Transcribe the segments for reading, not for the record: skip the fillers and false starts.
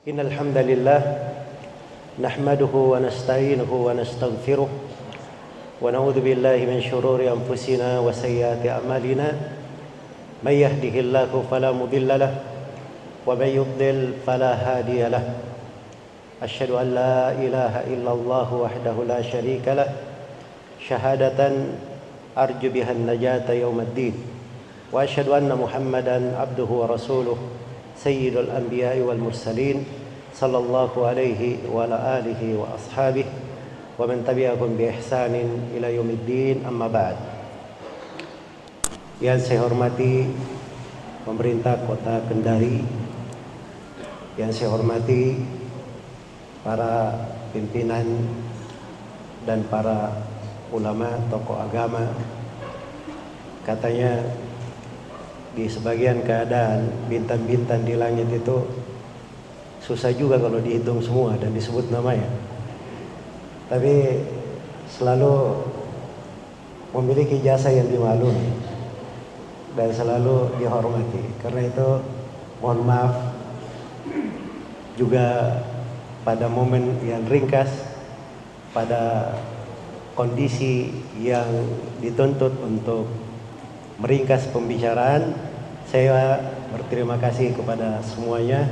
إن الحمد لله نحمده ونستعينه ونستغفره ونعوذ بالله من شرور أنفسنا وسيئات أعمالنا من يهده الله فلا مضل له ومن يضلل فلا هادي له أشهد أن لا إله إلا الله وحده لا شريك له شهادة أرجو بها النجاة يوم الدين وأشهد أن محمدا عبده ورسوله سيد الأنبياء والمرسلين صلى الله عليه وعلى آله وأصحابه ومن تبعهم بإحسان إلى يوم الدين أما بعد. Yang saya hormati pemerintah Kota Kendari, yang saya hormati para pimpinan dan para ulama, tokoh agama. Katanya di sebagian keadaan bintang-bintang di langit itu susah juga kalau dihitung semua dan disebut namanya. Tapi selalu memiliki jasa yang dimaklumi dan selalu dihormati. Karena itu mohon maaf juga pada momen yang ringkas, pada kondisi yang dituntut untuk meringkas pembicaraan, saya berterima kasih kepada semuanya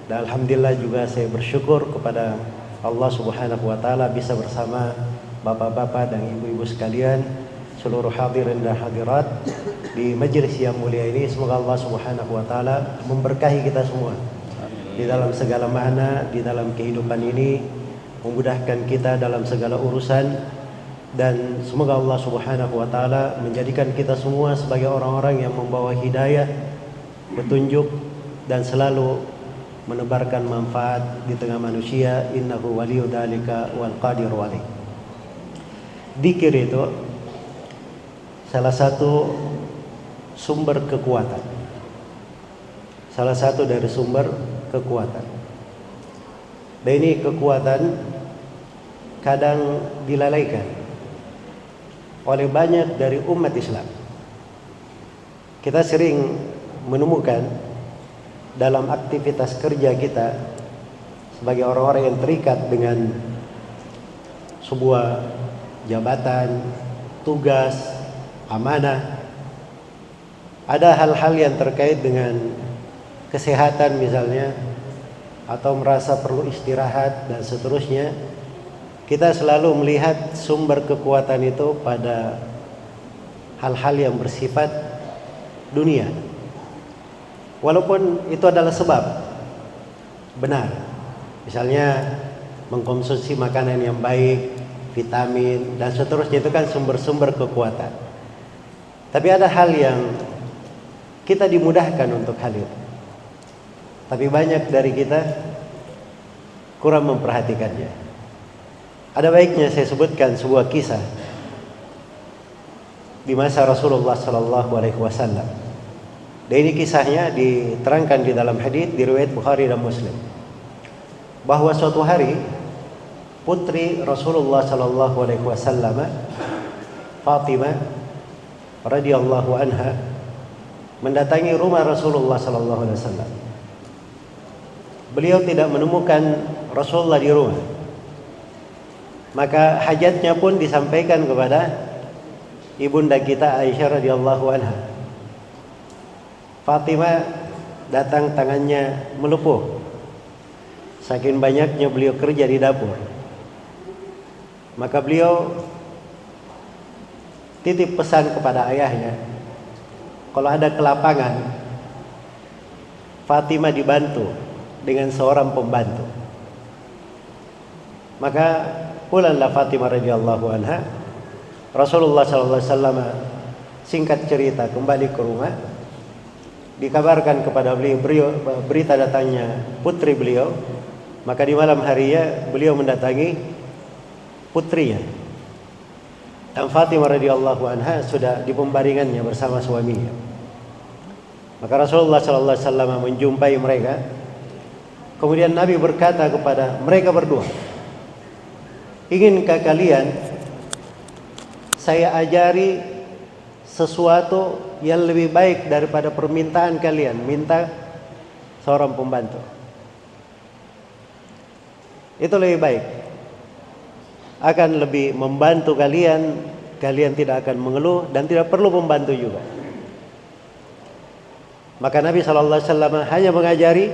dan alhamdulillah juga saya bersyukur kepada Allah Subhanahu wa taala bisa bersama bapak-bapak dan ibu-ibu sekalian, seluruh hadirin dan hadirat di majelis yang mulia ini. Semoga Allah Subhanahu wa taala memberkahi kita semua di dalam segala makna, di dalam kehidupan ini, memudahkan kita dalam segala urusan. Dan semoga Allah Subhanahu wa taala menjadikan kita semua sebagai orang-orang yang membawa hidayah, petunjuk dan selalu menebarkan manfaat di tengah manusia. Innahu waliyyu dzalika wal qadiru alaih. Dzikir itu salah satu sumber kekuatan. Salah satu dari sumber kekuatan. Dan ini kekuatan kadang dilalaikan oleh banyak dari umat Islam. Kita sering menemukan dalam aktivitas kerja kita sebagai orang-orang yang terikat dengan sebuah jabatan, tugas, amanah, ada hal-hal yang terkait dengan kesehatan misalnya, atau merasa perlu istirahat dan seterusnya. Kita selalu melihat sumber kekuatan itu pada hal-hal yang bersifat dunia. Walaupun itu adalah sebab benar. Misalnya mengkonsumsi makanan yang baik, vitamin dan seterusnya, itu kan sumber-sumber kekuatan. Tapi ada hal yang kita dimudahkan untuk hal itu. Tapi banyak dari kita kurang memperhatikannya. Ada baiknya saya sebutkan sebuah kisah di masa Rasulullah sallallahu alaihi wasallam. Dan ini kisahnya diterangkan di dalam hadis di riwayat Bukhari dan Muslim. Bahwa suatu hari putri Rasulullah sallallahu alaihi wasallam, Fatimah radhiyallahu anha, mendatangi rumah Rasulullah sallallahu alaihi wasallam. Beliau tidak menemukan Rasulullah di rumah. Maka hajatnya pun disampaikan kepada ibunda kita Aisyah radhiyallahu anha. Fatimah datang, tangannya melepuh saking banyaknya beliau kerja di dapur. Maka beliau titip pesan kepada ayahnya, kalau ada kelapangan, Fatimah dibantu dengan seorang pembantu. Maka pulanglah Fatimah radhiyallahu anha. Rasulullah sallallahu alaihi wasallam singkat cerita kembali ke rumah. Dikabarkan kepada beliau berita datangnya putri beliau. Maka di malam harinya beliau mendatangi putrinya. Dan Fatimah radhiyallahu anha sudah di pembaringannya bersama suaminya. Maka Rasulullah sallallahu alaihi wasallam menjumpai mereka. Kemudian Nabi berkata kepada mereka berdua, "Inginkah kalian saya ajari sesuatu yang lebih baik daripada permintaan kalian minta seorang pembantu?" Itu lebih baik. Akan lebih membantu kalian, kalian tidak akan mengeluh dan tidak perlu membantu juga. Maka Nabi SAW hanya mengajari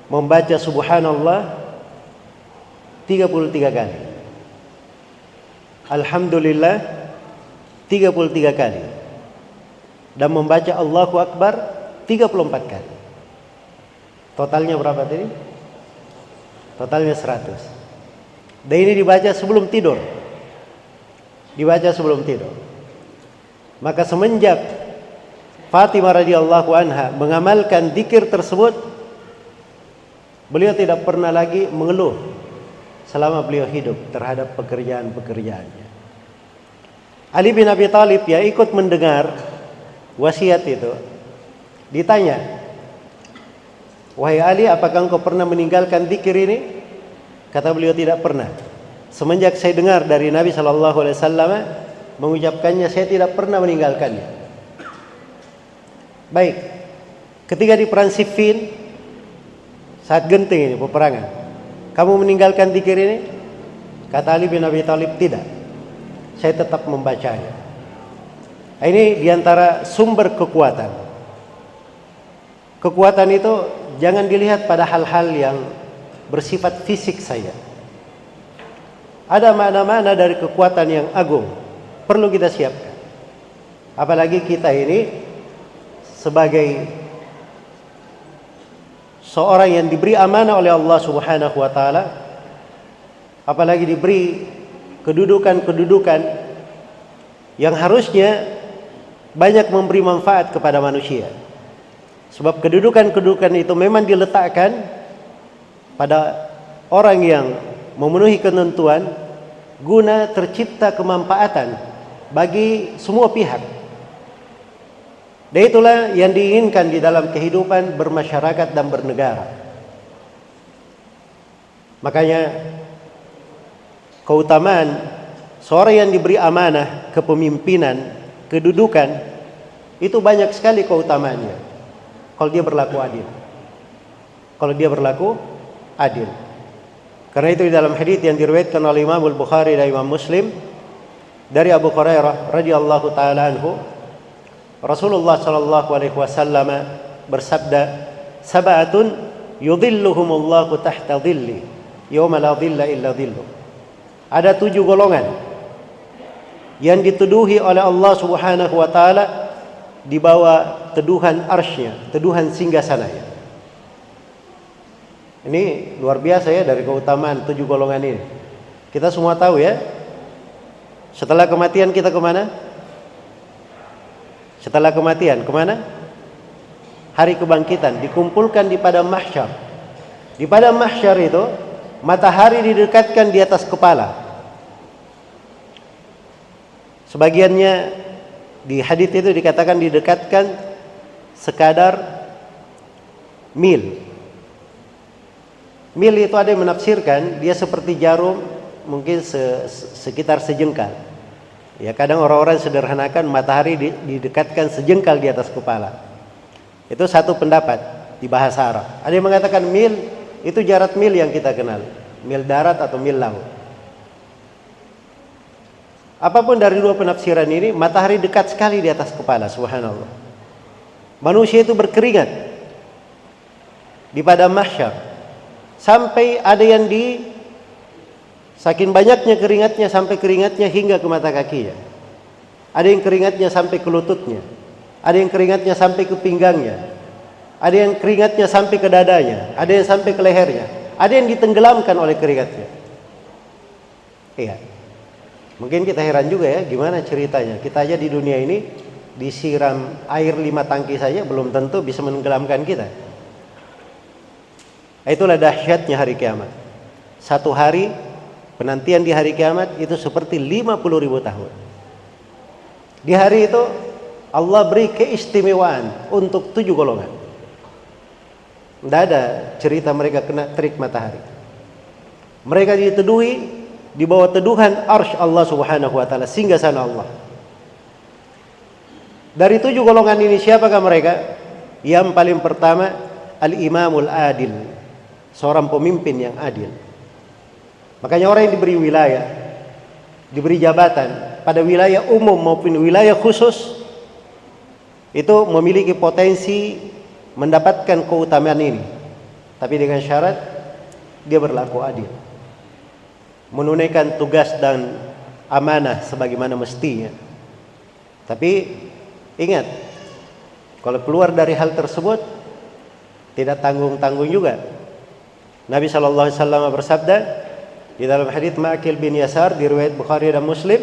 membaca subhanallah 33 kali, alhamdulillah 33 kali, dan membaca Allahu Akbar 34 kali. Totalnya berapa tadi? Totalnya 100. Dan ini dibaca sebelum tidur. Dibaca sebelum tidur. Maka semenjak Fatimah radhiyallahu anha mengamalkan zikir tersebut, beliau tidak pernah lagi mengeluh selama beliau hidup terhadap pekerjaan-pekerjaannya. Ali bin Abi Thalib yang ikut mendengar wasiat itu ditanya, "Wahai Ali, apakah engkau pernah meninggalkan zikir ini?" Kata beliau, "Tidak pernah. Semenjak saya dengar dari Nabi SAW mengucapkannya, saya tidak pernah meninggalkannya." Baik, ketika di perang Siffin, saat genting ini peperangan, kamu meninggalkan zikir ini? Kata Ali bin Abi Thalib, "Tidak, saya tetap membacanya." Ini diantara sumber kekuatan. Kekuatan itu jangan dilihat pada hal-hal yang bersifat fisik saja. Ada makna-makna dari kekuatan yang agung, perlu kita siapkan. Apalagi kita ini sebagai seorang yang diberi amanah oleh Allah Subhanahu wa taala, apalagi diberi kedudukan-kedudukan yang harusnya banyak memberi manfaat kepada manusia. Sebab kedudukan-kedudukan itu memang diletakkan pada orang yang memenuhi ketentuan guna tercipta kemanfaatan bagi semua pihak. Dan itulah yang diinginkan di dalam kehidupan bermasyarakat dan bernegara. Makanya keutamaan seorang yang diberi amanah, kepemimpinan, kedudukan, itu banyak sekali keutamaannya kalau dia berlaku adil. Kalau dia berlaku adil. Karena itu di dalam hadits yang diriwayatkan oleh Imam Al-Bukhari dan Imam Muslim dari Abu Hurairah radhiyallahu taala anhu, Rasulullah sallallahu alaihi wasallam bersabda, "Sab'atun yudhilluhumullahu tahta dhilli yauma la dhilla illa dhilluh." Ada 7 golongan yang dituduhi oleh Allah Subhanahu wa taala di bawah teduhan arsy-Nya, teduhan singgasananya. Ini luar biasa ya dari keutamaan 7 golongan ini. Kita semua tahu ya, setelah kematian kita kemana? Setelah kematian kemana? Hari kebangkitan, dikumpulkan di padang mahsyar. Di padang mahsyar itu matahari didekatkan di atas kepala. Sebagiannya di hadits itu dikatakan didekatkan sekadar mil. Mil itu ada yang menafsirkan dia seperti jarum, mungkin sekitar sejengkal. Ya, kadang orang-orang sederhanakan matahari didekatkan sejengkal di atas kepala. Itu satu pendapat di bahasa Arab. Ada yang mengatakan mil itu jarak mil yang kita kenal, mil darat atau mil laut. Apapun dari dua penafsiran ini, matahari dekat sekali di atas kepala, subhanallah. Manusia itu berkeringat di padang mahsyar, sampai ada yang saking banyaknya keringatnya sampai keringatnya hingga ke mata kakinya. Ada yang keringatnya sampai ke lututnya. Ada yang keringatnya sampai ke pinggangnya. Ada yang keringatnya sampai ke dadanya. Ada yang sampai ke lehernya. Ada yang ditenggelamkan oleh keringatnya. Iya. Mungkin kita heran juga ya, gimana ceritanya. Kita aja di dunia ini disiram air 5 tangki saja belum tentu bisa menenggelamkan kita. Itulah dahsyatnya hari kiamat. Satu hari penantian di hari kiamat itu seperti 50.000 tahun. Di hari itu Allah beri keistimewaan untuk 7 golongan. Tidak ada cerita mereka kena terik matahari. Mereka diteduhi di bawah teduhan arsy Allah Subhanahu wa taala, singgasana Allah. Dari 7 golongan ini siapakah mereka? Yang paling pertama, al-imamul adil, seorang pemimpin yang adil. Makanya orang yang diberi wilayah, diberi jabatan pada wilayah umum maupun wilayah khusus, itu memiliki potensi mendapatkan keutamaan ini. Tapi dengan syarat dia berlaku adil, menunaikan tugas dan amanah sebagaimana mestinya. Tapi ingat, kalau keluar dari hal tersebut tidak tanggung-tanggung juga. Nabi SAW bersabda di dalam hadits Ma'qil bin Yasar di riwayat Bukhari dan Muslim,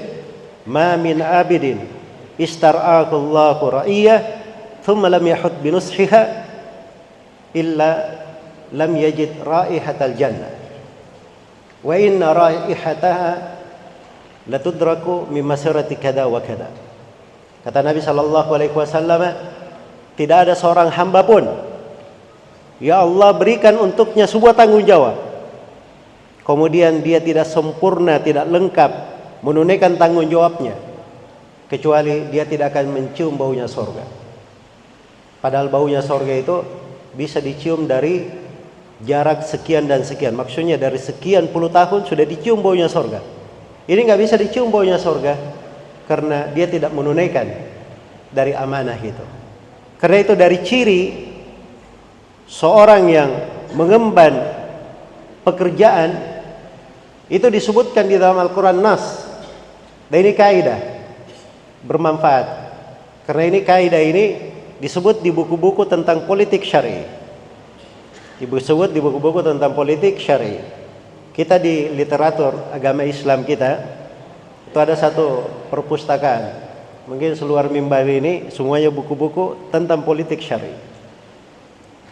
"Ma min abidin istar'ahu Allahu ra'iyah thumma lam yahud bi nushiha illa lam yajid raihatal jannah wa inna raihataha latudraku min masirati kada wa kada." Kata Nabi SAW, tidak ada seorang hamba pun ya Allah berikan untuknya sebuah tanggung jawab, kemudian dia tidak sempurna, tidak lengkap menunaikan tanggung jawabnya, kecuali dia tidak akan mencium baunya sorga. Padahal baunya sorga itu bisa dicium dari jarak sekian dan sekian. Maksudnya dari sekian puluh tahun sudah dicium baunya sorga. Ini nggak bisa dicium baunya sorga karena dia tidak menunaikan dari amanah itu. Karena itu dari ciri seorang yang mengemban pekerjaan itu disebutkan di dalam Al-Quran nas. Dan ini kaidah bermanfaat. Karena ini kaidah ini disebut di buku-buku tentang politik syar'i. Disebut di buku-buku tentang politik syar'i. Kita di literatur agama Islam kita itu ada satu perpustakaan. Mungkin seluar mimbar ini semuanya buku-buku tentang politik syar'i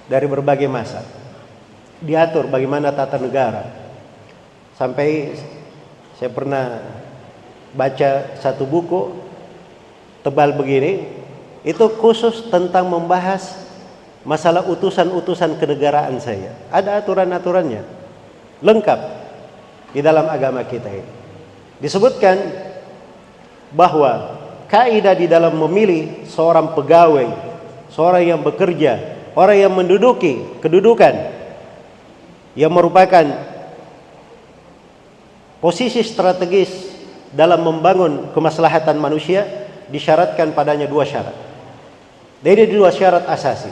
dari berbagai masa. Diatur bagaimana tata negara. Sampai saya pernah baca satu buku tebal begini, itu khusus tentang membahas masalah utusan-utusan kenegaraan saya. Ada aturan-aturannya lengkap di dalam agama kita ini. Disebutkan bahwa kaidah di dalam memilih seorang pegawai, seorang yang bekerja, orang yang menduduki kedudukan yang merupakan posisi strategis dalam membangun kemaslahatan manusia, disyaratkan padanya dua syarat. Dan ini dua syarat asasi.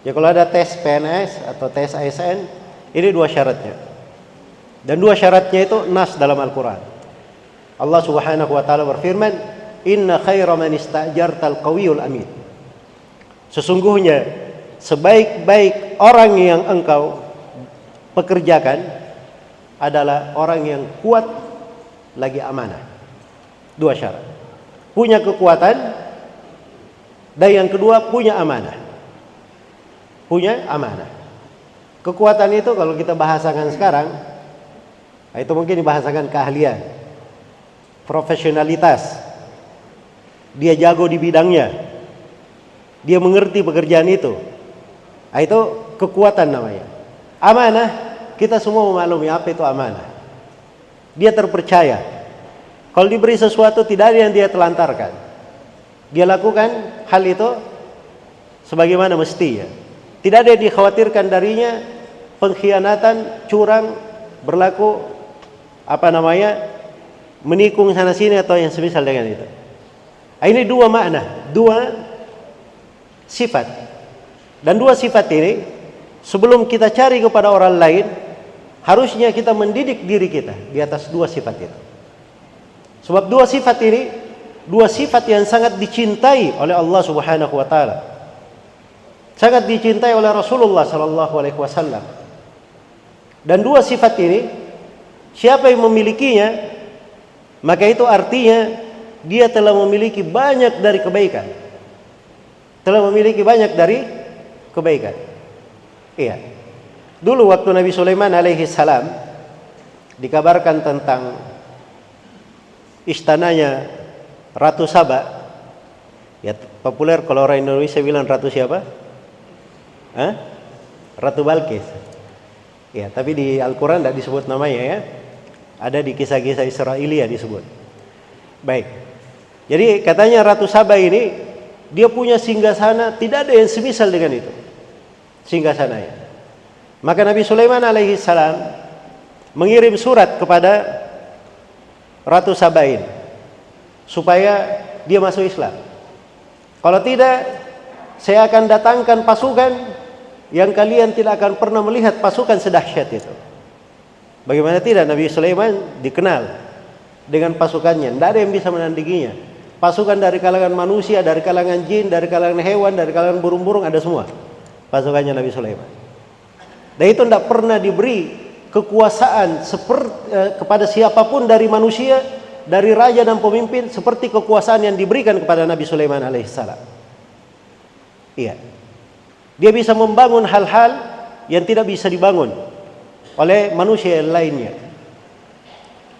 Ya, kalau ada tes PNS atau tes ASN, ini dua syaratnya. Dan dua syaratnya itu nas dalam Al-Quran. Allah Subhanahu wa taala berfirman, "Inna khaira man ista'jartal qawiyul amin." Sesungguhnya sebaik-baik orang yang engkau pekerjakan adalah orang yang kuat lagi amanah. Dua syarat. Punya kekuatan, dan yang kedua punya amanah. Punya amanah. Kekuatan itu kalau kita bahasakan sekarang, itu mungkin dibahasakan keahlian, profesionalitas. Dia jago di bidangnya, dia mengerti pekerjaan itu. Itu kekuatan namanya. Amanah, kita semua memaklumi apa itu amanah. Dia terpercaya. Kalau diberi sesuatu tidak ada yang dia telantarkan. Dia lakukan hal itu sebagaimana mestinya. Tidak ada yang dikhawatirkan darinya pengkhianatan, curang, berlaku menikung sana sini atau yang semisal dengan itu. Ini dua makna, dua sifat. Dan dua sifat ini sebelum kita cari kepada orang lain, harusnya kita mendidik diri kita di atas dua sifat itu. Sebab dua sifat ini, dua sifat yang sangat dicintai oleh Allah Subhanahu wa taala. Sangat dicintai oleh Rasulullah sallallahu alaihi wasallam. Dan dua sifat ini, siapa yang memilikinya, maka itu artinya dia telah memiliki banyak dari kebaikan. Telah memiliki banyak dari kebaikan. Iya. Dulu waktu Nabi Sulaiman alaihi salam dikabarkan tentang istananya Ratu Saba. Ya, populer kalau orang Indonesia bilang ratu siapa? Ratu Balkis. Ya, tapi di Al-Quran tidak disebut namanya ya. Ada di kisah-kisah Israelia disebut. Baik. Jadi katanya Ratu Saba ini dia punya singgasana, tidak ada yang semisal dengan itu. Singgasananya. Maka Nabi Sulaiman alaihi salam mengirim surat kepada Ratu Sabain supaya dia masuk Islam. Kalau tidak, saya akan datangkan pasukan yang kalian tidak akan pernah melihat pasukan sedahsyat itu. Bagaimana tidak, Nabi Sulaiman dikenal dengan pasukannya, tidak ada yang bisa menandinginya. Pasukan dari kalangan manusia, dari kalangan jin, dari kalangan hewan, dari kalangan burung-burung, ada semua pasukannya Nabi Sulaiman. Dan itu tidak pernah diberi kekuasaan kepada siapapun dari manusia, dari raja dan pemimpin, seperti kekuasaan yang diberikan kepada Nabi Sulaiman alaihissalam. Iya, dia bisa membangun hal-hal yang tidak bisa dibangun oleh manusia yang lainnya.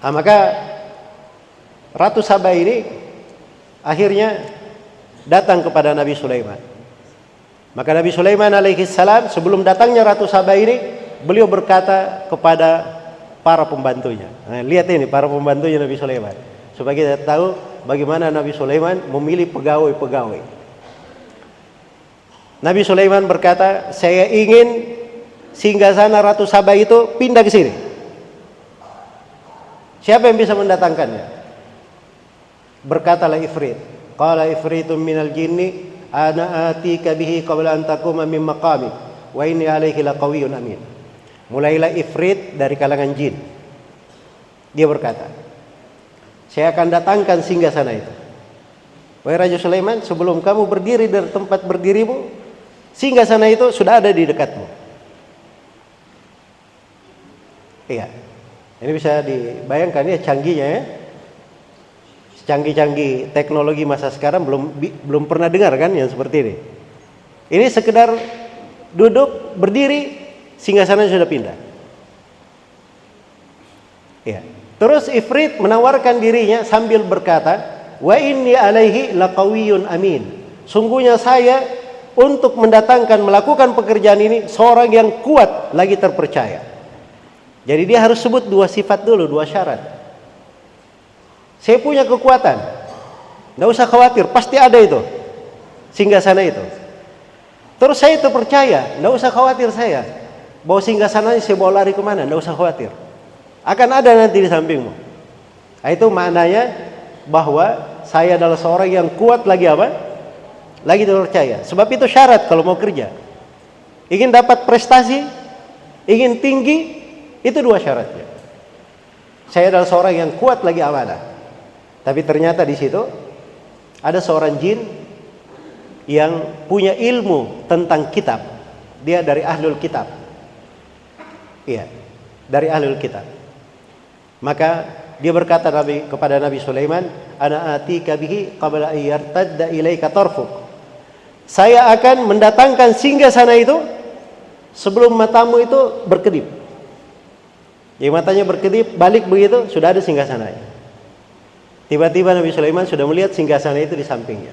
Nah, maka Ratu Saba ini akhirnya datang kepada Nabi Sulaiman. Maka Nabi Sulaiman alaihissalam, sebelum datangnya Ratu Saba ini, beliau berkata kepada para pembantunya. Nah, lihat ini para pembantunya Nabi Sulaiman, supaya kita tahu bagaimana Nabi Sulaiman memilih pegawai-pegawai. Nabi Sulaiman berkata, saya ingin singgasana Ratu Saba itu pindah ke sini. Siapa yang bisa mendatangkannya? Berkatalah Ifrit. Qala Ifritun minal jinni ana atika bihi qabla an taquma min maqami wa inni alaihi laqawiyyun amin. Mulailah Ifrit dari kalangan jin. Dia berkata, saya akan datangkan singgasana itu. Wahai Raja Sulaiman, sebelum kamu berdiri dari tempat berdirimu, singgasana itu sudah ada di dekatmu. Iya, ini bisa dibayangkan ya canggihnya ya. Canggih-canggih teknologi masa sekarang belum pernah dengar kan yang seperti ini. Ini sekedar duduk, berdiri, singgasana sudah pindah. Iya. Terus Ifrit menawarkan dirinya sambil berkata, wa inni alaihi laqawiyyun amin. Sungguhnya saya untuk mendatangkan, melakukan pekerjaan ini seorang yang kuat lagi terpercaya. Jadi dia harus sebut dua sifat dulu, dua syarat. Saya punya kekuatan, nggak usah khawatir, pasti ada itu singgasana itu. Terus saya terpercaya, nggak usah khawatir saya bawa singgasana saya bawa lari kemana, nggak usah khawatir, akan ada nanti di sampingmu. Nah, itu maknanya bahwa saya adalah seorang yang kuat lagi apa? Lagi terpercaya. Sebab itu syarat kalau mau kerja. Ingin dapat prestasi, ingin tinggi, itu dua syaratnya. Saya adalah seorang yang kuat lagi amanah. Tapi ternyata di situ ada seorang jin yang punya ilmu tentang kitab. Dia dari ahlul kitab. Iya, dari ahlul kitab. Maka dia berkata kepada Nabi Sulaiman, ana atika bihi qabla an yartadda ilaika tarfuk. Saya akan mendatangkan singgasana itu sebelum matamu itu berkedip. Jadi matanya berkedip, balik begitu, sudah ada singgasananya. Tiba-tiba Nabi Sulaiman sudah melihat singgasana itu di sampingnya.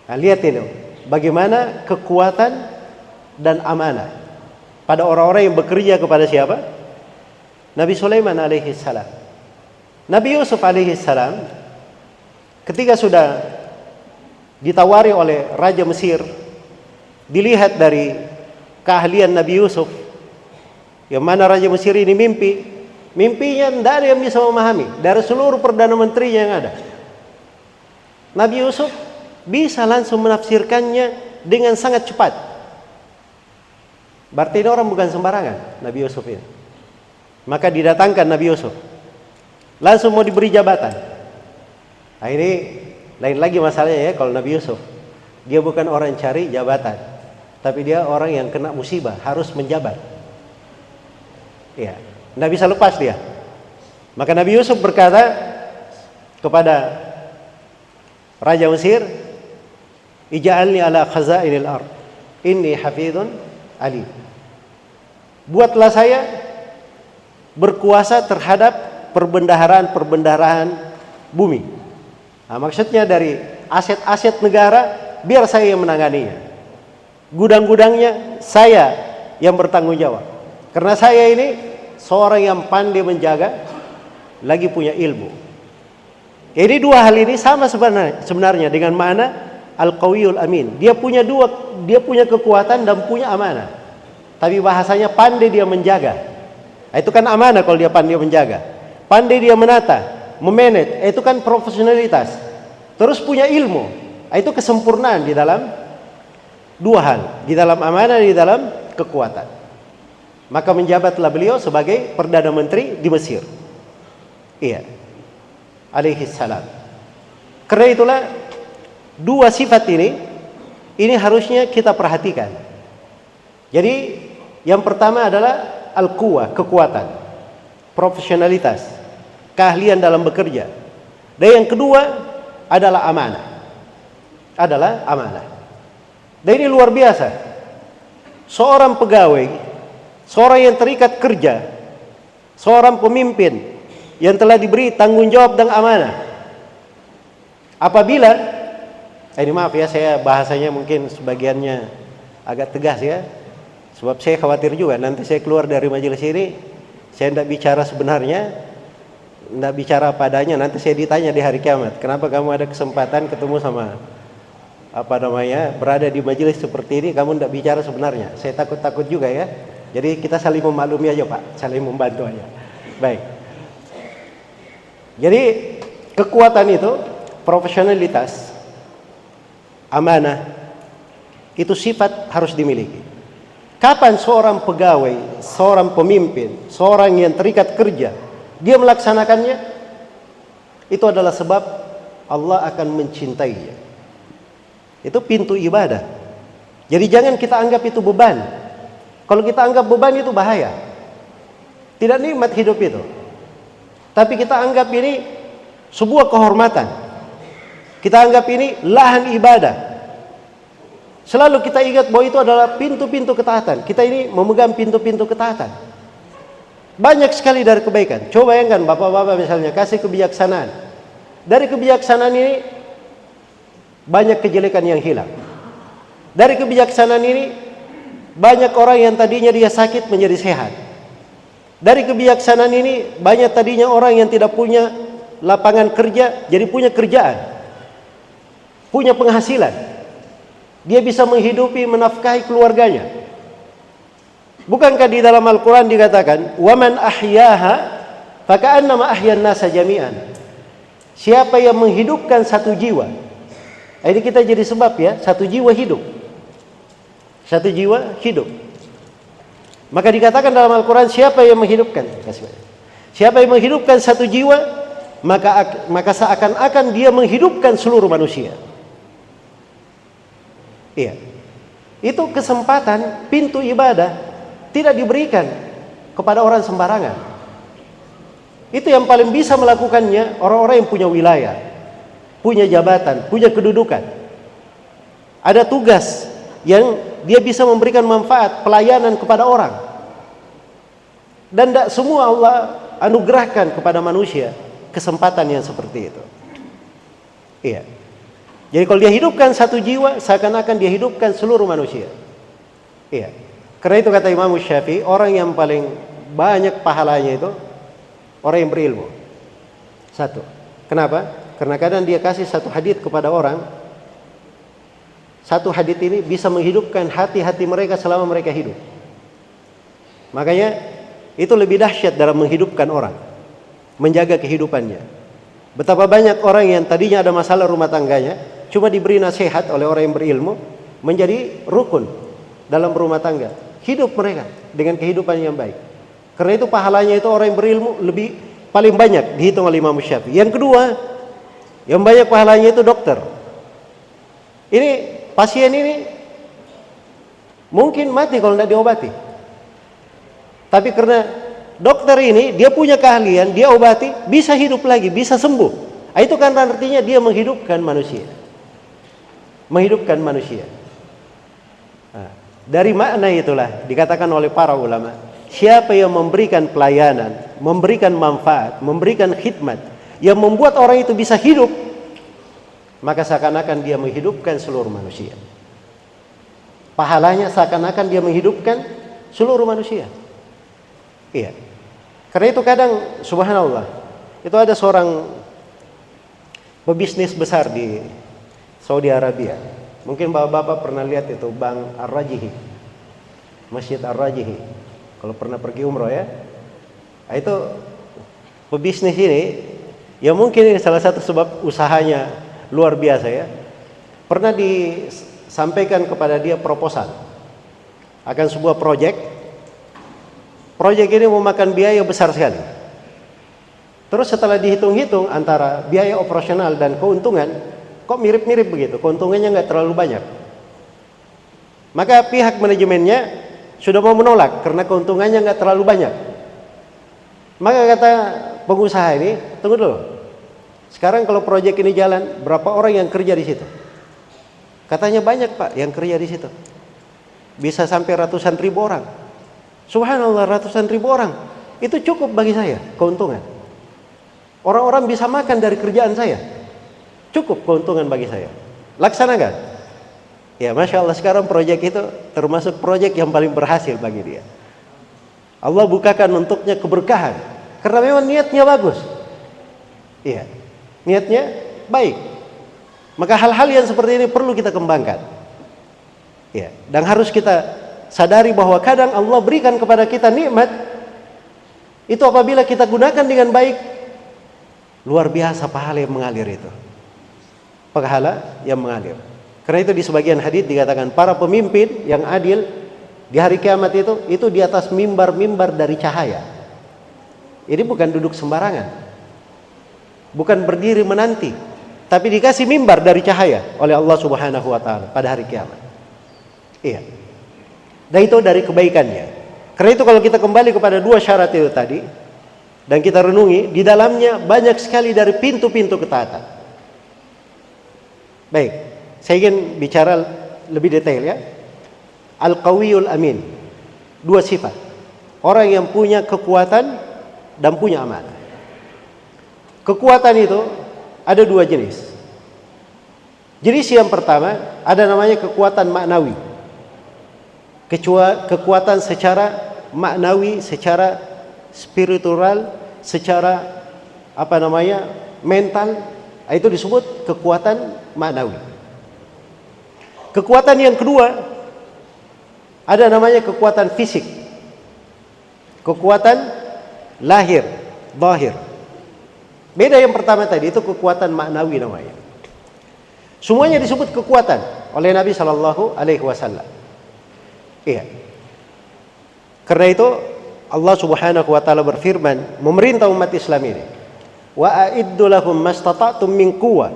Nah, lihat ini, bagaimana kekuatan dan amanah pada orang-orang yang bekerja kepada siapa? Nabi Sulaiman alaihi salam. Nabi Yusuf alaihi salam ketika sudah ditawari oleh Raja Mesir, dilihat dari keahlian Nabi Yusuf, yang mana Raja Mesir ini mimpinya tidak ada yang bisa memahami dari seluruh Perdana Menterinya yang ada. Nabi Yusuf bisa langsung menafsirkannya dengan sangat cepat. Berarti ini orang bukan sembarangan, Nabi Yusuf ini. Maka didatangkan Nabi Yusuf, langsung mau diberi jabatan. Nah, ini lain lagi masalahnya ya. Kalau Nabi Yusuf, dia bukan orang cari jabatan, tapi dia orang yang kena musibah, harus menjabat. Iya, nggak bisa lepas dia. Maka Nabi Yusuf berkata kepada Raja Mesir, ij'alni ala khazainil ard, inni hafidhun alim. Buatlah saya berkuasa terhadap perbendaharaan bumi. Nah, maksudnya dari aset-aset negara biar saya yang menanganinya. Gudang-gudangnya saya yang bertanggung jawab. Karena saya ini seorang yang pandai menjaga, lagi punya ilmu. Jadi dua hal ini sama sebenarnya dengan makna al-qawiyul amin. Dia punya kekuatan dan punya amanah. Tapi bahasanya pandai dia menjaga. Itu kan amanah kalau dia pandai menjaga. Pandai dia menata, memanage, itu kan profesionalitas. Terus punya ilmu, itu kesempurnaan di dalam dua hal, di dalam amanah, di dalam kekuatan. Maka menjabatlah beliau sebagai Perdana Menteri di Mesir. Iya, alaihi salam. Karena itulah dua sifat ini harusnya kita perhatikan. Jadi yang pertama adalah al-quwah, kekuatan, profesionalitas, keahlian dalam bekerja. Dan yang kedua adalah amanah. Dan ini luar biasa. Seorang pegawai, seorang yang terikat kerja, seorang pemimpin yang telah diberi tanggung jawab dan amanah. Apabila, ini maaf ya, saya bahasanya mungkin sebagiannya agak tegas ya, sebab saya khawatir juga nanti saya keluar dari majelis ini, saya tidak bicara sebenarnya, tidak bicara padanya, nanti saya ditanya di hari kiamat, kenapa kamu ada kesempatan ketemu sama berada di majelis seperti ini, kamu tidak bicara sebenarnya. Saya takut juga ya. Jadi kita saling memaklumi aja Pak, saling membantu aja. Baik. Jadi kekuatan itu, profesionalitas, amanah, itu sifat harus dimiliki. Kapan seorang pegawai, seorang pemimpin, seorang yang terikat kerja, dia melaksanakannya, itu adalah sebab Allah akan mencintainya. Itu pintu ibadah. Jadi jangan kita anggap itu beban. Kalau kita anggap beban itu bahaya. Tidak nikmat hidup itu. Tapi kita anggap ini sebuah kehormatan. Kita anggap ini lahan ibadah. Selalu kita ingat bahwa itu adalah pintu-pintu ketaatan. Kita ini memegang pintu-pintu ketaatan. Banyak sekali dari kebaikan. Coba bayangkan bapak-bapak misalnya kasih kebijaksanaan. Dari kebijaksanaan ini banyak kejelekan yang hilang. Dari kebijaksanaan ini banyak orang yang tadinya dia sakit menjadi sehat. Dari kebijaksanaan ini banyak tadinya orang yang tidak punya lapangan kerja jadi punya kerjaan, punya penghasilan. Dia bisa menghidupi, menafkahi keluarganya. Bukankah di dalam Al-Quran dikatakan waman ahyaha faka'annama ahyan nasa jami'an. Siapa yang menghidupkan satu jiwa, ini kita jadi sebab ya, satu jiwa hidup. Satu jiwa hidup. Maka dikatakan dalam Al-Quran siapa yang menghidupkan, siapa yang menghidupkan satu jiwa, maka seakan-akan dia menghidupkan seluruh manusia. Iya. Itu kesempatan, pintu ibadah tidak diberikan kepada orang sembarangan. Itu yang paling bisa melakukannya orang-orang yang punya wilayah, punya jabatan, punya kedudukan. Ada tugas yang dia bisa memberikan manfaat, pelayanan kepada orang. Dan tidak semua Allah anugerahkan kepada manusia kesempatan yang seperti itu. Iya. Jadi kalau dia hidupkan satu jiwa, seakan-akan dia hidupkan seluruh manusia. Iya. Karena itu kata Imam Syafi'i, orang yang paling banyak pahalanya itu orang yang berilmu. Satu. Kenapa? Karena kadang dia kasih satu hadits kepada orang. Satu hadits ini bisa menghidupkan hati-hati mereka selama mereka hidup. Makanya itu lebih dahsyat dalam menghidupkan orang, menjaga kehidupannya. Betapa banyak orang yang tadinya ada masalah rumah tangganya, cuma diberi nasihat oleh orang yang berilmu, menjadi rukun dalam rumah tangga. Hidup mereka dengan kehidupan yang baik. Karena itu pahalanya itu orang yang berilmu paling banyak dihitung oleh Imam Syafi'i. Yang kedua, yang banyak pahalanya itu dokter. Ini pasien ini mungkin mati kalau tidak diobati. Tapi karena dokter ini dia punya keahlian, dia obati, bisa hidup lagi, bisa sembuh. Itu kan artinya dia menghidupkan manusia. Menghidupkan manusia. Nah, dari makna itulah dikatakan oleh para ulama, siapa yang memberikan pelayanan, memberikan manfaat, memberikan khidmat, yang membuat orang itu bisa hidup, maka seakan-akan dia menghidupkan seluruh manusia. Pahalanya seakan-akan dia menghidupkan seluruh manusia. Iya. Karena itu kadang subhanallah, itu ada seorang pebisnis besar di Saudi Arabia. Mungkin bapak-bapak pernah lihat itu Bank Ar-Rajihi, Masjid Ar-Rajihi. Kalau pernah pergi umroh ya, Nah, itu pebisnis ini, ya mungkin ini salah satu sebab usahanya luar biasa ya. Pernah disampaikan kepada dia proposal akan sebuah proyek. Proyek ini memakan biaya besar sekali. Terus setelah dihitung-hitung antara biaya operasional dan keuntungan, kok mirip-mirip begitu, keuntungannya nggak terlalu banyak. Maka pihak manajemennya sudah mau menolak karena keuntungannya nggak terlalu banyak. Maka kata pengusaha ini, tunggu dulu. Sekarang kalau proyek ini jalan, berapa orang yang kerja di situ? Katanya banyak Pak yang kerja di situ. Bisa sampai ratusan ribu orang. Subhanallah, ratusan ribu orang. Itu cukup bagi saya keuntungan. Orang-orang bisa makan dari kerjaan saya. Cukup keuntungan bagi saya. Laksanakan. Ya, Masya Allah, sekarang proyek itu termasuk proyek yang paling berhasil bagi dia. Allah bukakan untuknya keberkahan. Karena memang niatnya bagus. Iya, niatnya baik. Maka hal-hal yang seperti ini perlu kita kembangkan. Ya, dan harus kita sadari bahwa kadang Allah berikan kepada kita nikmat itu apabila kita gunakan dengan baik, luar biasa pahala yang mengalir itu. Pahala yang mengalir. Karena itu di sebagian hadis dikatakan para pemimpin yang adil di hari kiamat itu di atas mimbar-mimbar dari cahaya. Ini bukan duduk sembarangan. Bukan berdiri menanti, tapi dikasih mimbar dari cahaya oleh Allah Subhanahu wa taala pada hari kiamat. Iya. Dan itu dari kebaikannya. Karena itu kalau kita kembali kepada dua syarat itu tadi dan kita renungi, di dalamnya banyak sekali dari pintu-pintu ketaatan. Baik, saya ingin bicara lebih detail ya. Al-Qawiyul Amin. Dua sifat. Orang yang punya kekuatan dan punya amanah. Kekuatan itu ada dua jenis. Jenis yang pertama ada namanya kekuatan maknawi. Kekuatan secara maknawi, secara spiritual, secara mental, itu disebut kekuatan maknawi. Kekuatan yang kedua ada namanya kekuatan fisik. Kekuatan lahir, zahir. Beda yang pertama tadi, itu kekuatan maknawi namanya. Semuanya disebut kekuatan oleh Nabi Shallallahu Alaihi Wasallam. Iya. Karena itu Allah Subhanahu Wa Taala berfirman memerintah umat Islam ini, wa a'iddu lahum mastata'tum min quwwah,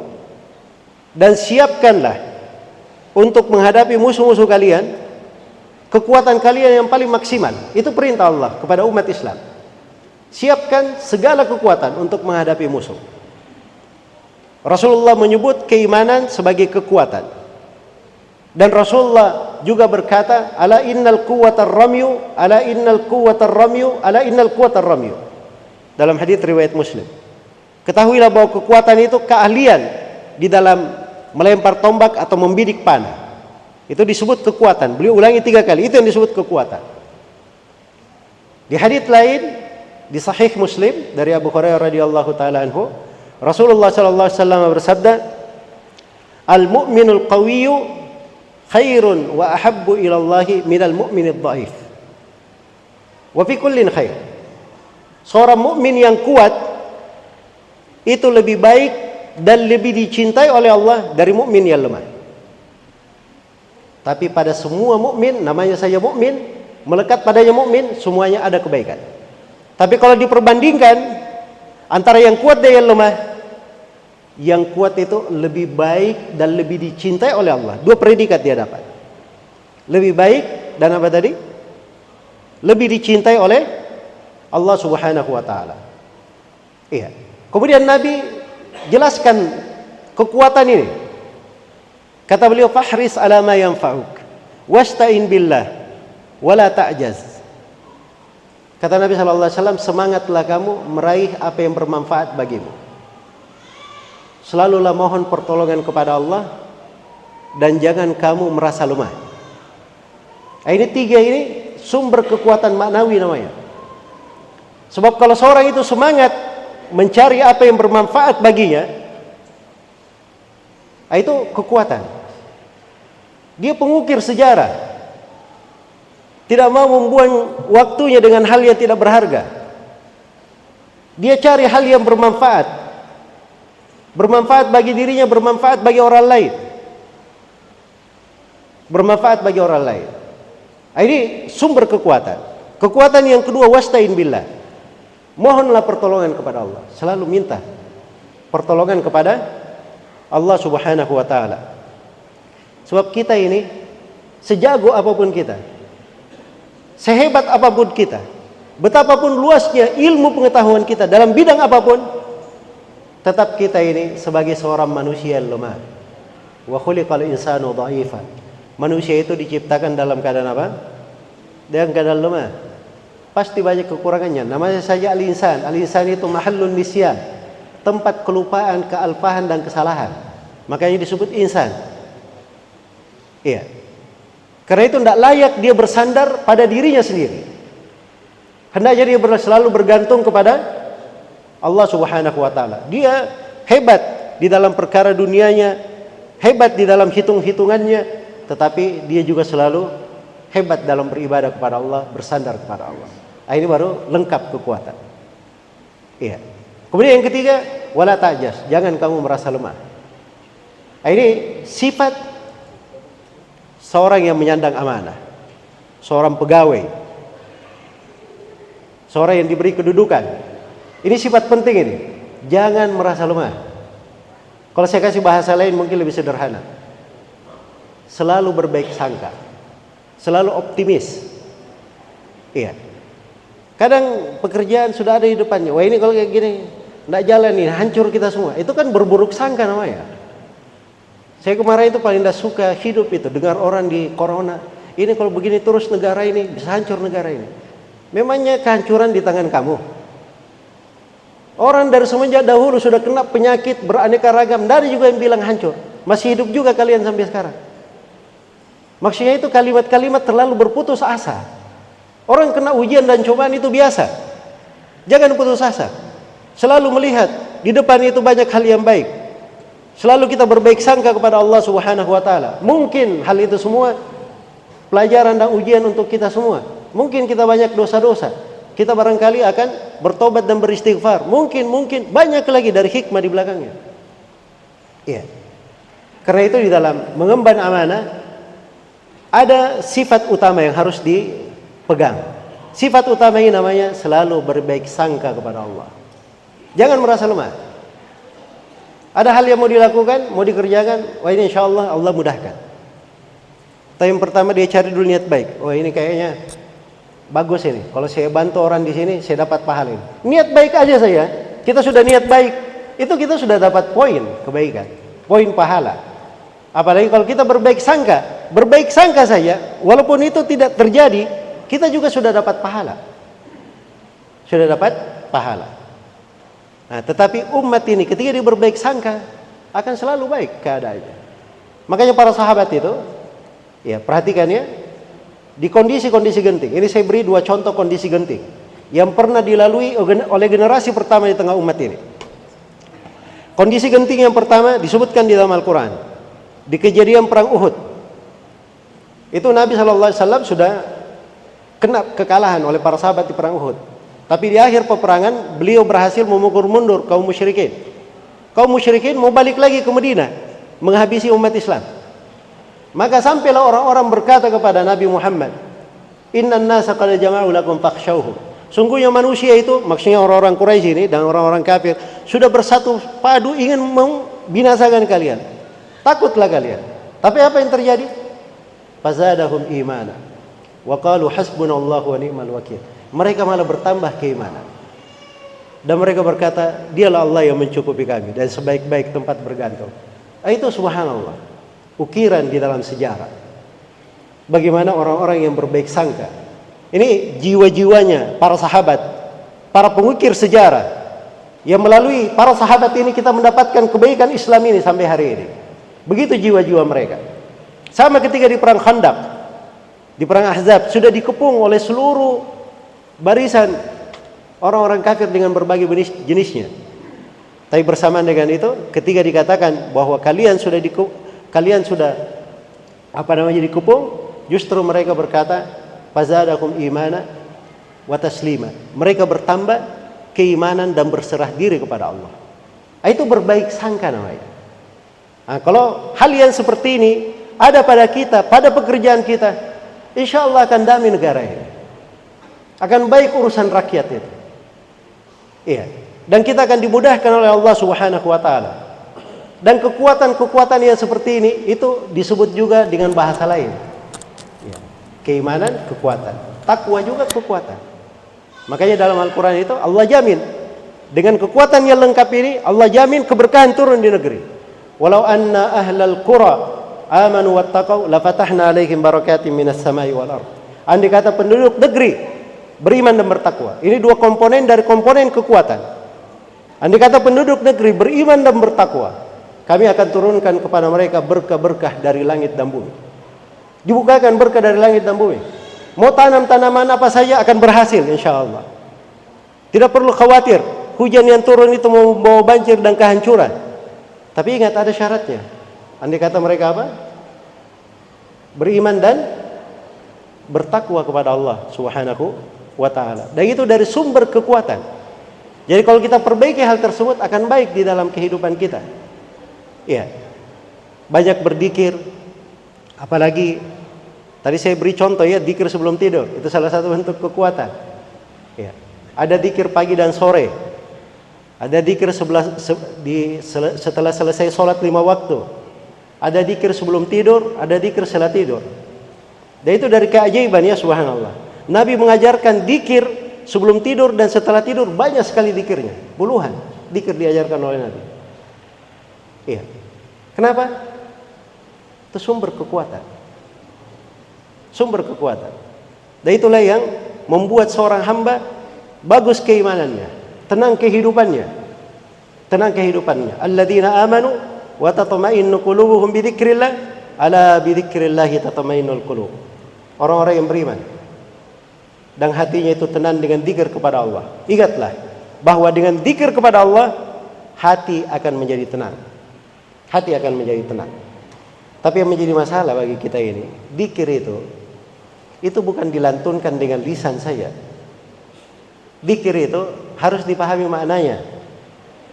dan siapkanlah untuk menghadapi musuh-musuh kalian kekuatan kalian yang paling maksimal. Itu perintah Allah kepada umat Islam. Siapkan segala kekuatan untuk menghadapi musuh. Rasulullah menyebut keimanan sebagai kekuatan. Dan Rasulullah juga berkata, ala innal quwwatar ramyu, ala innal quwwatar ramyu, ala innal quwwatar ramyu. Dalam hadis riwayat Muslim. Ketahuilah bahwa kekuatan itu keahlian di dalam melempar tombak atau membidik panah. Itu disebut kekuatan. Beliau ulangi 3 kali. Itu yang disebut kekuatan. Di hadis lain di Sahih Muslim dari Abu Hurairah radhiyallahu taala anhu, Rasulullah sallallahu alaihi wasallam bersabda, "Al-mu'minul qawiyyu khairun wa ahabbu ila Allahi minal mu'minid dhaif. Wa fi kullin khair." Seorang mukmin yang kuat itu lebih baik dan lebih dicintai oleh Allah dari mukmin yang lemah. Tapi pada semua mukmin, namanya saja mukmin, melekat padanya mukmin, semuanya ada kebaikan. Tapi kalau diperbandingkan antara yang kuat dan yang lemah, yang kuat itu lebih baik dan lebih dicintai oleh Allah. 2 predikat dia dapat. Lebih baik dan apa tadi? Lebih dicintai oleh Allah Subhanahu wa taala. Iya. Kemudian Nabi jelaskan kekuatan ini. Kata beliau, fahris ala ma yanfa'uk wasta'in billah wala ta'jaz. Kata Nabi sallallahu alaihi wasallam, semangatlah kamu meraih apa yang bermanfaat bagimu. Selalulah mohon pertolongan kepada Allah dan jangan kamu merasa lemah. Ini 3 ini sumber kekuatan maknawi namanya. Sebab kalau seorang itu semangat mencari apa yang bermanfaat baginya, itu kekuatan. Dia pengukir sejarah. Tidak mau membuang waktunya dengan hal yang tidak berharga. Dia cari hal yang bermanfaat. Bermanfaat bagi dirinya, bermanfaat bagi orang lain. Bermanfaat bagi orang lain. Ini sumber kekuatan. Kekuatan yang kedua, wasta'in billah. Mohonlah pertolongan kepada Allah. Selalu minta pertolongan kepada Allah Subhanahu wa taala. Sebab kita ini, sejago apapun kita, sehebat apapun kita, betapapun luasnya ilmu pengetahuan kita dalam bidang apapun, tetap kita ini sebagai seorang manusia yang lemah. Wa khuliqal insanu dha'ifa. Manusia itu diciptakan dalam keadaan apa? Dalam keadaan lemah. Pasti banyak kekurangannya. Namanya saja al-insan. Al-insan itu mahallun nisyan, tempat kelupaan, kealpahan dan kesalahan. Makanya disebut insan. Iya. Karena itu tidak layak dia bersandar pada dirinya sendiri. Hendaknya dia selalu bergantung kepada Allah Subhanahu wa taala. Dia hebat di dalam perkara dunianya, hebat di dalam hitung-hitungannya, tetapi dia juga selalu hebat dalam beribadah kepada Allah, bersandar kepada Allah. Ini baru lengkap kekuatan. Iya. Kemudian yang ketiga, wala ta'jas, jangan kamu merasa lemah. Ini sifat seorang yang menyandang amanah, seorang pegawai, seorang yang diberi kedudukan. Ini sifat penting ini. Jangan merasa lemah. Kalau saya kasih bahasa lain mungkin lebih sederhana. Selalu berbaik sangka, selalu optimis. Iya. Kadang pekerjaan sudah ada di depannya. Wah, ini kalau kayak gini tidak jalan nih, hancur kita semua. Itu kan berburuk sangka namanya. Saya kemarin itu paling tidak suka hidup itu dengar orang di corona. Ini kalau begini terus negara ini bisa hancur negara ini. Memangnya kehancuran di tangan kamu? Orang dari semenjak dahulu sudah kena penyakit beraneka ragam. Dari juga yang bilang hancur. Masih hidup juga kalian sampai sekarang. Maksudnya itu kalimat-kalimat terlalu berputus asa. Orang kena ujian dan cobaan itu biasa. Jangan putus asa. Selalu melihat di depan itu banyak hal yang baik. Selalu kita berbaik sangka kepada Allah Subhanahu wa taala. Mungkin hal itu semua pelajaran dan ujian untuk kita semua. Mungkin kita banyak dosa-dosa. Kita barangkali akan bertobat dan beristighfar. Mungkin banyak lagi dari hikmah di belakangnya. Iya. Karena itu di dalam mengemban amanah ada sifat utama yang harus dipegang. Sifat utama ini namanya selalu berbaik sangka kepada Allah. Jangan merasa lemah. Ada hal yang mau dilakukan, mau dikerjakan, wah ini insya Allah Allah mudahkan. Tapi yang pertama dia cari dulu niat baik. Wah ini kayaknya bagus ini. Kalau saya bantu orang di sini, saya dapat pahala ini. Niat baik aja saya. Kita sudah niat baik, itu kita sudah dapat poin kebaikan, poin pahala. Apalagi kalau kita berbaik sangka saja, walaupun itu tidak terjadi, kita juga sudah dapat pahala. Sudah dapat pahala. Nah, tetapi umat ini ketika dia berbaik sangka akan selalu baik keadaannya. Makanya para sahabat itu, ya perhatikan ya, di kondisi-kondisi genting. Ini saya beri dua contoh kondisi genting yang pernah dilalui oleh generasi pertama di tengah umat ini. Kondisi genting yang pertama disebutkan di dalam Al-Quran, di kejadian perang Uhud. Itu Nabi SAW sudah kena kekalahan oleh para sahabat di perang Uhud. Tapi di akhir peperangan beliau berhasil memukul mundur kaum musyrikin. Kaum musyrikin mau balik lagi ke Madinah menghabisi umat Islam. Maka sampailah orang-orang berkata kepada Nabi Muhammad, "Innan nasa qad jama'u lakum fakhshawhum." Sungguhnya manusia itu, maksudnya orang-orang Quraisy ini dan orang-orang kafir, sudah bersatu padu ingin membinasakan kalian. Takutlah kalian. Tapi apa yang terjadi? Fazadahum imana wa qalu hasbunallahu wa ni'mal wakil. Mereka malah bertambah keimanan. Dan mereka berkata, dialah Allah yang mencukupi kami dan sebaik-baik tempat bergantung. Itu subhanallah, ukiran di dalam sejarah. Bagaimana orang-orang yang berbaik sangka. Ini jiwa-jiwanya para sahabat, para pengukir sejarah. Yang melalui para sahabat ini kita mendapatkan kebaikan Islam ini sampai hari ini. Begitu jiwa-jiwa mereka. Sama ketika di perang Khandaq, di perang Ahzab, sudah dikepung oleh seluruh barisan orang-orang kafir dengan berbagai jenisnya. Tapi bersamaan dengan itu, ketika dikatakan bahwa kalian sudah dikepung, justru mereka berkata, fazadakum imana wa taslima. Mereka bertambah keimanan dan berserah diri kepada Allah. Itu berbaik sangka namanya. Nah, kalau hal yang seperti ini ada pada kita, pada pekerjaan kita, insya Allah akan damai negara ini. Akan baik urusan rakyat itu. Iya. Dan kita akan dimudahkan oleh Allah Subhanahu wa taala. Dan kekuatan-kekuatan yang seperti ini itu disebut juga dengan bahasa lain. Ya. Keimanan, kekuatan. Takwa juga kekuatan. Makanya dalam Al-Quran itu Allah jamin. Dengan kekuatan yang lengkap ini Allah jamin keberkahan turun di negeri. Walau anna ahlal qura amanu wattaqau lafatahna alaihim barakatim minas samai wal ardh. Andai kata penduduk negeri beriman dan bertakwa. Ini dua komponen dari komponen kekuatan. Andai kata penduduk negeri beriman dan bertakwa, kami akan turunkan kepada mereka berkah-berkah dari langit dan bumi. Dibukakan berkah dari langit dan bumi. Mau tanam tanaman apa saja akan berhasil insya Allah. Tidak perlu khawatir hujan yang turun itu membawa banjir dan kehancuran. Tapi ingat ada syaratnya. Andai kata mereka apa? Beriman dan bertakwa kepada Allah Subhanahu wa ta'ala. Dan itu dari sumber kekuatan. Jadi kalau kita perbaiki hal tersebut akan baik di dalam kehidupan kita. Iya. Banyak berzikir, apalagi tadi saya beri contoh ya, zikir sebelum tidur, itu salah satu bentuk kekuatan. Iya. Ada zikir pagi dan sore. Ada zikir setelah selesai sholat 5 waktu. Ada zikir sebelum tidur, ada zikir setelah tidur. Dan itu dari keajaiban ya, subhanallah. Nabi mengajarkan zikir sebelum tidur dan setelah tidur, banyak sekali zikirnya. Puluhan zikir diajarkan oleh Nabi. Iya. Kenapa? Itu sumber kekuatan. Sumber kekuatan. Dan itulah yang membuat seorang hamba bagus keimanannya, tenang kehidupannya. Tenang kehidupannya. Alladzina amanu wa tatma'innu qulubuhum bi dzikrillah, ala bi dzikrillah tatma'innul qulub. Orang-orang yang beriman dan hatinya itu tenang dengan zikir kepada Allah. Ingatlah bahwa dengan zikir kepada Allah hati akan menjadi tenang. Hati akan menjadi tenang. Tapi yang menjadi masalah bagi kita ini, zikir itu bukan dilantunkan dengan lisan saja. Zikir itu harus dipahami maknanya.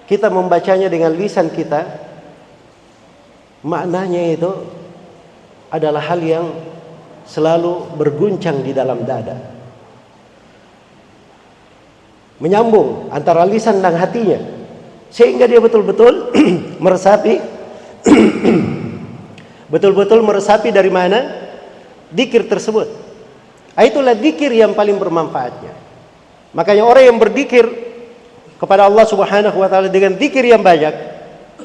Kita membacanya dengan lisan kita, maknanya itu adalah hal yang selalu berguncang di dalam dada. Menyambung antara lisan dan hatinya, sehingga dia betul-betul meresapi betul-betul meresapi dari mana zikir tersebut. Itulah zikir yang paling bermanfaatnya. Makanya orang yang berzikir kepada Allah Subhanahu wa taala dengan zikir yang banyak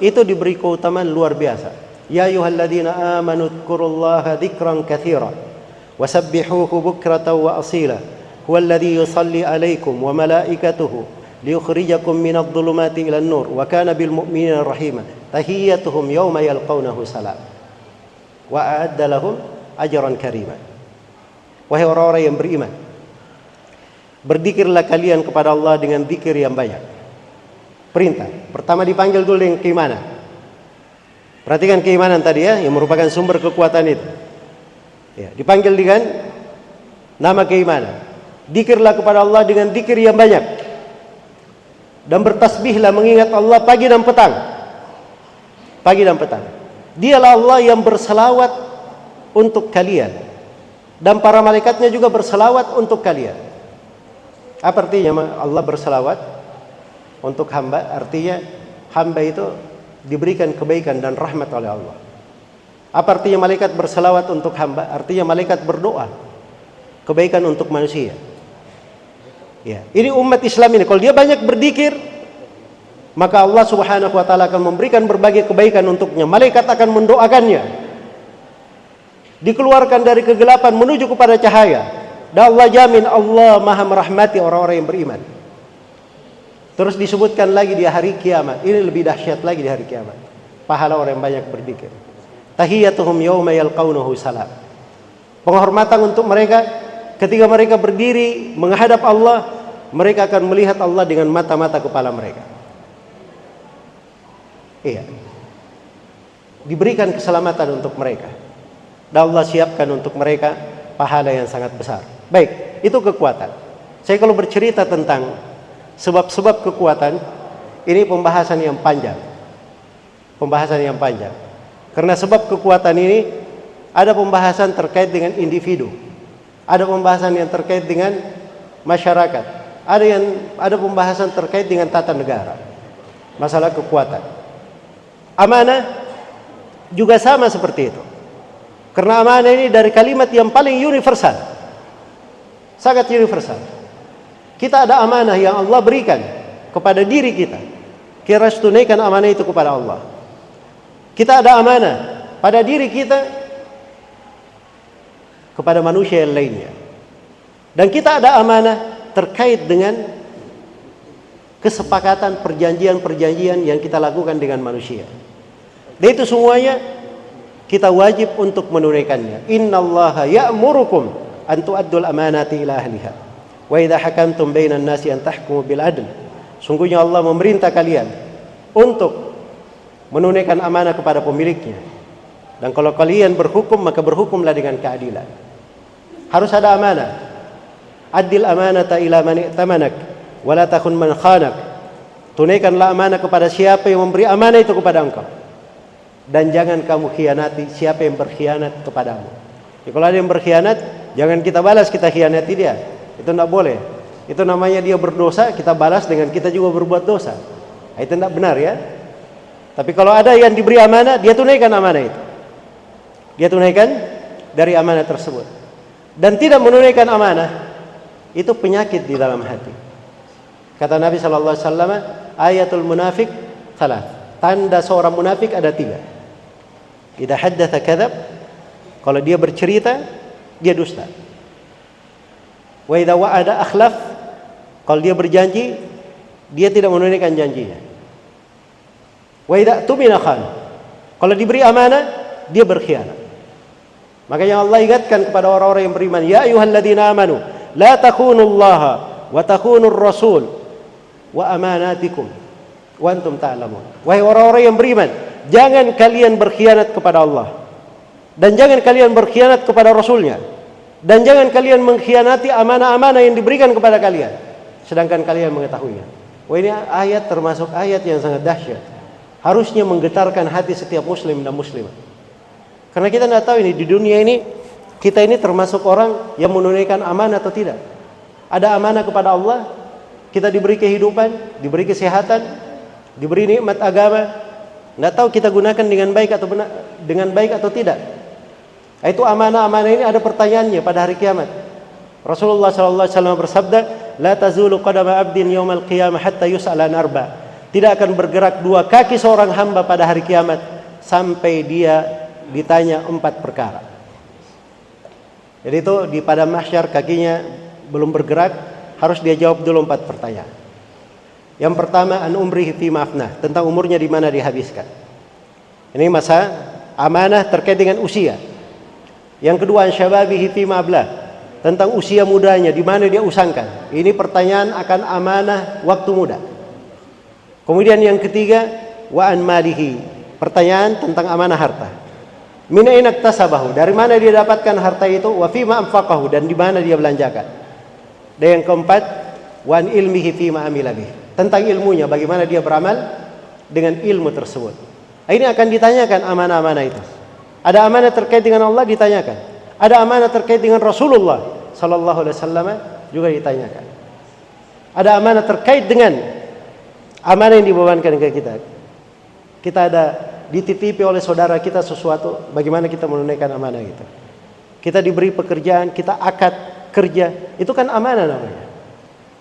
itu diberi keutamaan luar biasa. Ya ayyuhalladzina amanu dzkurullaha dzikran katsiran wasabbihuhu bukratan wa asila. Huwallazi yusalli 'alaikum wa malaikatuhu liyukhrijakum minadh dhulumati ilan nur wa kana bil mu'minina rahima. Tahiyyatuhum yawma yalqawnahu salam wa a'adda lahum ajran karima. Wahai orang-orang yang beriman, berzikirlah kalian kepada Allah dengan zikir yang banyak. Perintah pertama dipanggil dulu dengan keimanan. Perhatikan keimanan tadi ya, yang merupakan sumber kekuatan itu ya, dipanggil dengan nama keimanan. Zikirlah kepada Allah dengan zikir yang banyak, dan bertasbihlah mengingat Allah pagi dan petang. Pagi dan petang. Dialah Allah yang berselawat untuk kalian, dan para malaikatnya juga berselawat untuk kalian. Apa artinya Allah berselawat untuk hamba? Artinya hamba itu diberikan kebaikan dan rahmat oleh Allah. Apa artinya malaikat berselawat untuk hamba? Artinya malaikat berdoa kebaikan untuk manusia. Ya, ini umat Islam ini kalau dia banyak berzikir, maka Allah Subhanahu wa taala akan memberikan berbagai kebaikan untuknya. Malaikat akan mendoakannya. Dikeluarkan dari kegelapan menuju kepada cahaya. Dan Allah jamin Allah Maha merahmati orang-orang yang beriman. Terus disebutkan lagi di hari kiamat. Ini lebih dahsyat lagi di hari kiamat. Pahala orang yang banyak berzikir. Tahiyyatuhum yawma yalqawnahu salam. Penghormatan untuk mereka ketika mereka berdiri menghadap Allah, mereka akan melihat Allah dengan mata-mata kepala mereka. Iya. Diberikan keselamatan untuk mereka. Dan Allah siapkan untuk mereka pahala yang sangat besar. Baik, itu kekuatan. Saya kalau bercerita tentang Sebab-sebab kekuatan ini pembahasan yang panjang. Pembahasan yang panjang. Karena sebab kekuatan ini ada pembahasan terkait dengan individu. Ada pembahasan yang terkait dengan masyarakat. Ada pembahasan terkait dengan tata negara. Masalah kekuatan. Amanah juga sama seperti itu. Karena amanah ini dari kalimat yang paling universal. Sangat universal. Kita ada amanah yang Allah berikan kepada diri kita. Kita harus tunaikan amanah itu kepada Allah. Kita ada amanah pada diri kita kepada manusia yang lainnya. Dan kita ada amanah terkait dengan kesepakatan perjanjian-perjanjian yang kita lakukan dengan manusia. Dan itu semuanya kita wajib untuk menunaikannya. Innallaha ya'murukum an tu'addul amanati ila ahliha wa idza hakamtum bainan nasi an tahkumu bil adl. Sungguhnya Allah memerintah kalian untuk menunaikan amanah kepada pemiliknya. Dan kalau kalian berhukum, maka berhukumlah dengan keadilan. Harus ada amanah. Adil amanata ila man i'tamanak wa la takhun man khanak. Tunaikanlah amanah kepada siapa yang memberi amanah itu kepada engkau. Dan jangan kamu khianati siapa yang berkhianat kepadamu. Jadi kalau ada yang berkhianat, jangan kita balas, kita khianati dia. Itu tidak boleh. Itu namanya dia berdosa, kita balas dengan kita juga berbuat dosa. Itu tidak benar ya. Tapi kalau ada yang diberi amanah, dia tunaikan amanah itu. Dia tunaikan dari amanah tersebut. Dan tidak menunaikan amanah, itu penyakit di dalam hati. Kata Nabi SAW, ayatul munafik salah. Tanda seorang munafik ada 3. Idza haddatsa kadzab, kalau dia bercerita, dia dusta. Wa idza wa'ada akhlaf, kalau dia berjanji, dia tidak menunaikan janjinya. Wa idza tumina khan, kalau diberi amanah, dia berkhianat. Makanya Allah ingatkan kepada orang-orang yang beriman, ya ayyuhalladzina amanu la takhunullaha wa takhunur rasul wa amanatikum wa antum ta'lamun. Wahai orang-orang yang beriman, jangan kalian berkhianat kepada Allah, dan jangan kalian berkhianat kepada Rasulnya, dan jangan kalian mengkhianati amanah-amanah yang diberikan kepada kalian, sedangkan kalian mengetahuinya. Wah, ini ayat termasuk ayat yang sangat dahsyat. Harusnya menggetarkan hati setiap muslim dan muslimah. Karena kita tidak tahu ini di dunia ini, kita ini termasuk orang yang menunaikan amanah atau tidak. Ada amanah kepada Allah, kita diberi kehidupan, diberi kesehatan, diberi nikmat agama, nggak tahu kita gunakan dengan baik atau tidak. Itu amanah-amanah ini ada pertanyaannya pada hari kiamat. Rasulullah SAW bersabda, la tazulu qadama abdin yaumal qiyamah hatta yus'ala an arba. Tidak akan bergerak 2 kaki seorang hamba pada hari kiamat sampai dia ditanya 4 perkara. Jadi itu di padang mahsyar kakinya belum bergerak, harus dia jawab dulu 4 pertanyaan. Yang pertama, an umrihi fi ma'afnah, tentang umurnya di mana dihabiskan. Ini masa amanah terkait dengan usia. Yang kedua, an syababihi fi ma'ablah, tentang usia mudanya, di mana dia usangkan. Ini pertanyaan akan amanah waktu muda. Kemudian yang ketiga, wa an malihi, pertanyaan tentang amanah harta. Min aina iktasabahu, dari mana dia dapatkan harta itu, wa fi ma anfaqahu, dan di mana dia belanjakan. Dan yang keempat, wa an ilmihi fi ma amila bih, tentang ilmunya, bagaimana dia beramal dengan ilmu tersebut. Ini akan ditanyakan amanah-amanah itu. Ada amanah terkait dengan Allah, ditanyakan. Ada amanah terkait dengan Rasulullah sallallahu alaihi wasallam, juga ditanyakan. Ada amanah terkait dengan amanah yang dibebankan ke kita. Kita ada dititipi oleh saudara kita sesuatu, bagaimana kita menunaikan amanah itu. Kita diberi pekerjaan, kita akad kerja, itu kan amanah namanya.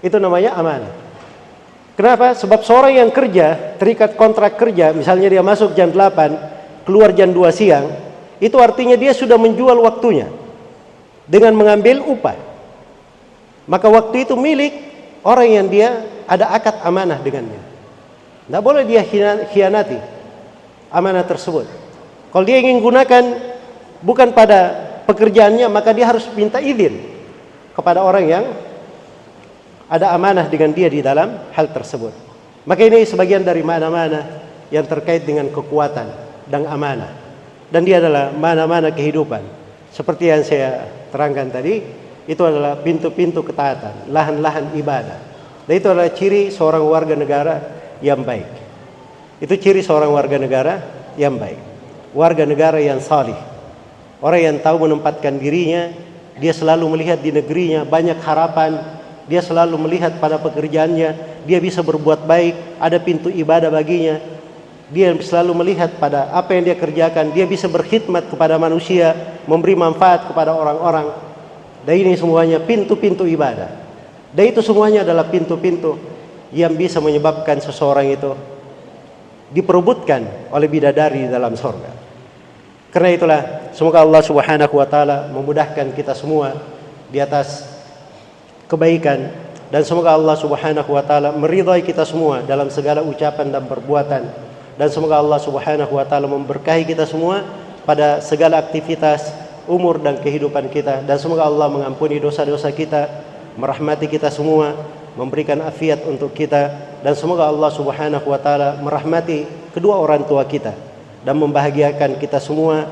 Itu namanya amanah. Kenapa? Sebab seorang yang kerja, terikat kontrak kerja, misalnya dia masuk jam 8, keluar jam 2 siang, itu artinya dia sudah menjual waktunya dengan mengambil upah. Maka waktu itu milik orang yang dia ada akad amanah dengannya. Tidak boleh dia khianati amanah tersebut. Kalau dia ingin gunakan bukan pada pekerjaannya, maka dia harus minta izin kepada orang yang ada amanah dengan dia di dalam hal tersebut. Maka ini sebagian dari mana-mana yang terkait dengan kekuatan dan amanah. Dan dia adalah mana-mana kehidupan. Seperti yang saya terangkan tadi, itu adalah pintu-pintu ketaatan, lahan-lahan ibadah. Dan itu adalah ciri seorang warga negara yang baik. Itu ciri seorang warga negara yang baik. Warga negara yang salih. Orang yang tahu menempatkan dirinya, dia selalu melihat di negerinya banyak harapan, dia selalu melihat pada pekerjaannya, dia bisa berbuat baik, ada pintu ibadah baginya. Dia selalu melihat pada apa yang dia kerjakan, dia bisa berkhidmat kepada manusia, memberi manfaat kepada orang-orang. Dan ini semuanya pintu-pintu ibadah. Dan itu semuanya adalah pintu-pintu yang bisa menyebabkan seseorang itu diperebutkan oleh bidadari dalam surga. Karena itulah semoga Allah Subhanahu wa taala memudahkan kita semua di atas kebaikan, dan semoga Allah Subhanahu wa taala meridhai kita semua dalam segala ucapan dan perbuatan, dan semoga Allah Subhanahu wa taala memberkahi kita semua pada segala aktivitas umur dan kehidupan kita, dan semoga Allah mengampuni dosa-dosa kita, merahmati kita semua, memberikan afiat untuk kita, dan semoga Allah Subhanahu wa taala merahmati kedua orang tua kita dan membahagiakan kita semua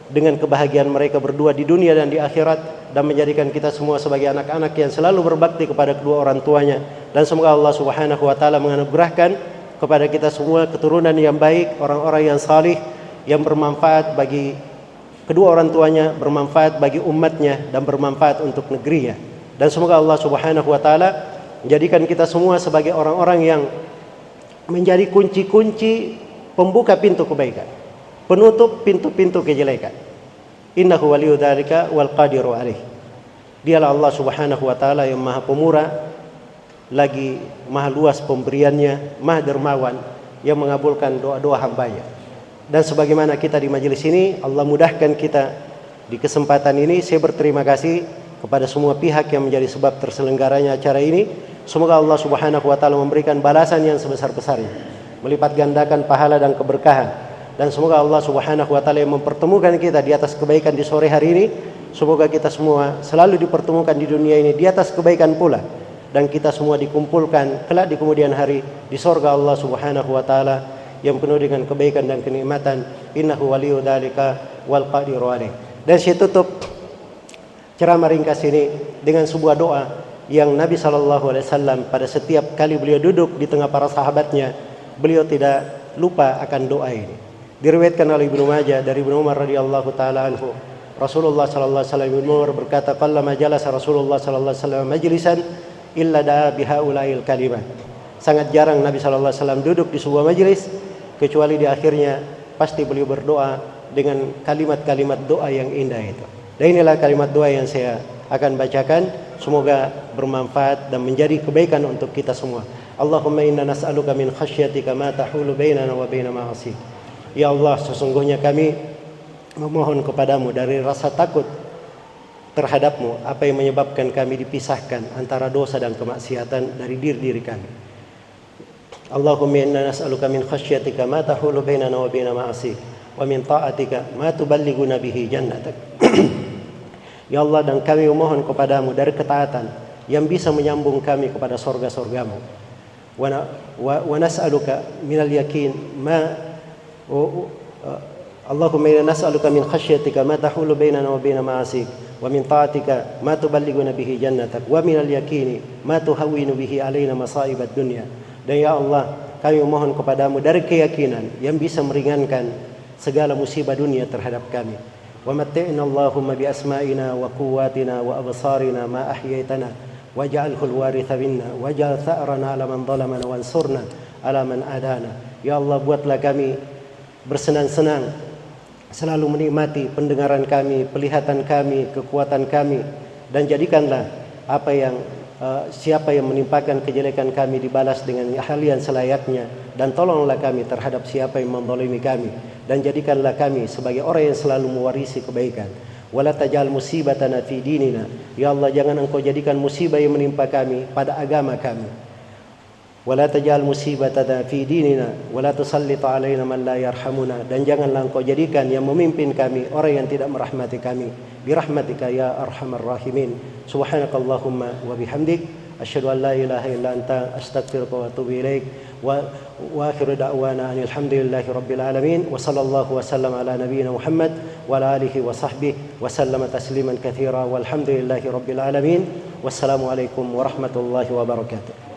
dengan kebahagiaan mereka berdua di dunia dan di akhirat, dan menjadikan kita semua sebagai anak-anak yang selalu berbakti kepada kedua orang tuanya. Dan semoga Allah Subhanahu wa taala menganugerahkan kepada kita semua keturunan yang baik, orang-orang yang salih, yang bermanfaat bagi kedua orang tuanya, bermanfaat bagi umatnya, dan bermanfaat untuk negerinya. Dan semoga Allah Subhanahu wa taala menjadikan kita semua sebagai orang-orang yang menjadi kunci-kunci pembuka pintu kebaikan, penutup pintu-pintu kejelekan. Innahu waliyyu dzalika wal qadiru alaih. Dialah Allah Subhanahu wa taala yang Maha Pemurah, lagi Maha luas pemberiannya, Maha dermawan, yang mengabulkan doa-doa hambanya. Dan sebagaimana kita di majelis ini, Allah mudahkan kita di kesempatan ini. Saya berterima kasih kepada semua pihak yang menjadi sebab terselenggaranya acara ini. Semoga Allah Subhanahu wa taala memberikan balasan yang sebesar-besarnya, melipat gandakan pahala dan keberkahan. Dan semoga Allah Subhanahu wa taala yang mempertemukan kita di atas kebaikan di sore hari ini, semoga kita semua selalu dipertemukan di dunia ini di atas kebaikan pula, dan kita semua dikumpulkan kelak di kemudian hari di surga Allah Subhanahu wa taala yang penuh dengan kebaikan dan kenikmatan. Innahu waliyyu dzalika wal qadiru alaih. Dan saya tutup ceramah ringkas ini dengan sebuah doa yang Nabi SAW pada setiap kali beliau duduk di tengah para sahabatnya, beliau tidak lupa akan doa ini. Diriwayatkan oleh Ibnu Majah dari Ibnu Umar radhiyallahu taala anhu, Rasulullah sallallahu alaihi wasallam, Ibnu Umar berkata, "Qallama jalasa Rasulullah sallallahu alaihi wasallam majlisan illa da'a bihaula'il kalimat." Sangat jarang Nabi sallallahu alaihi wasallam duduk di sebuah majelis kecuali di akhirnya pasti beliau berdoa dengan kalimat-kalimat doa yang indah itu. Dan inilah kalimat doa yang saya akan bacakan, semoga bermanfaat dan menjadi kebaikan untuk kita semua. Allahumma inna nas'aluka min khasyatika ma tahulu bainana wa baina ma'asik. Ya Allah, sesungguhnya kami memohon kepadamu dari rasa takut terhadapmu apa yang menyebabkan kami dipisahkan antara dosa dan kemaksiatan dari diri kami. Allahumma inna nas'aluka min khasyatika ma tahulu bainana wa baina ma'asik wa min ta'atika ma tuballighuna bihi jannatak. Ya Allah, dan kami memohon kepadamu dari ketaatan yang bisa menyambung kami kepada surga-surgamu. Wa nas'aluka minal yakin ma Allahumma inna nas'aluka min khasyatika ma tahulu bainana wa baina ma'asik wa min ta'atika ma tuballighuna bihi jannatak wa minal yakini ma tuhawwinu bihi alaina masa'ibad dunya. Dan ya Allah, kami memohon kepadamu dari keyakinan yang bisa meringankan segala musibah dunia terhadap kami. Wa matti'na Allahumma bi asma'ina wa quwwatina wa absarina ma ahyaitana waj'alhu al-waritha minna waj'al tha'rana 'ala man zalamana wansurna 'ala man adana. Ya Allah, buatlah kami bersenang-senang, selalu menikmati pendengaran kami, penglihatan kami, kekuatan kami, dan jadikanlah siapa yang menimpakan kejelekan kami dibalas dengan hal yang selayaknya, dan tolonglah kami terhadap siapa yang menzalimi kami, dan jadikanlah kami sebagai orang yang selalu mewarisi kebaikan. Wala taj'al musibatana fi dinina. Ya Allah, jangan engkau jadikan musibah yang menimpa kami pada agama kami. Wala taj'al musibatana fi dinina wala tusallit 'alaina man la yarhamuna. Dan janganlah engkau jadikan yang memimpin kami orang yang tidak merahmati kami. Birahmatika ya arhamar rahimin. Subhanakallahumma wa bihamdik asyhadu an la ilaha illa anta astaghfiruka wa atubu ilaik. Wa akhiru da'wana alhamdulillahi rabbil alamin. Wa sallallahu wasallam ala nabiyyina Muhammad wa ala alihi wa sahbihi wa sallama tasliman katsira walhamdulillahi rabbil alamin. Wassalamu alaikum warahmatullahi wabarakatuh.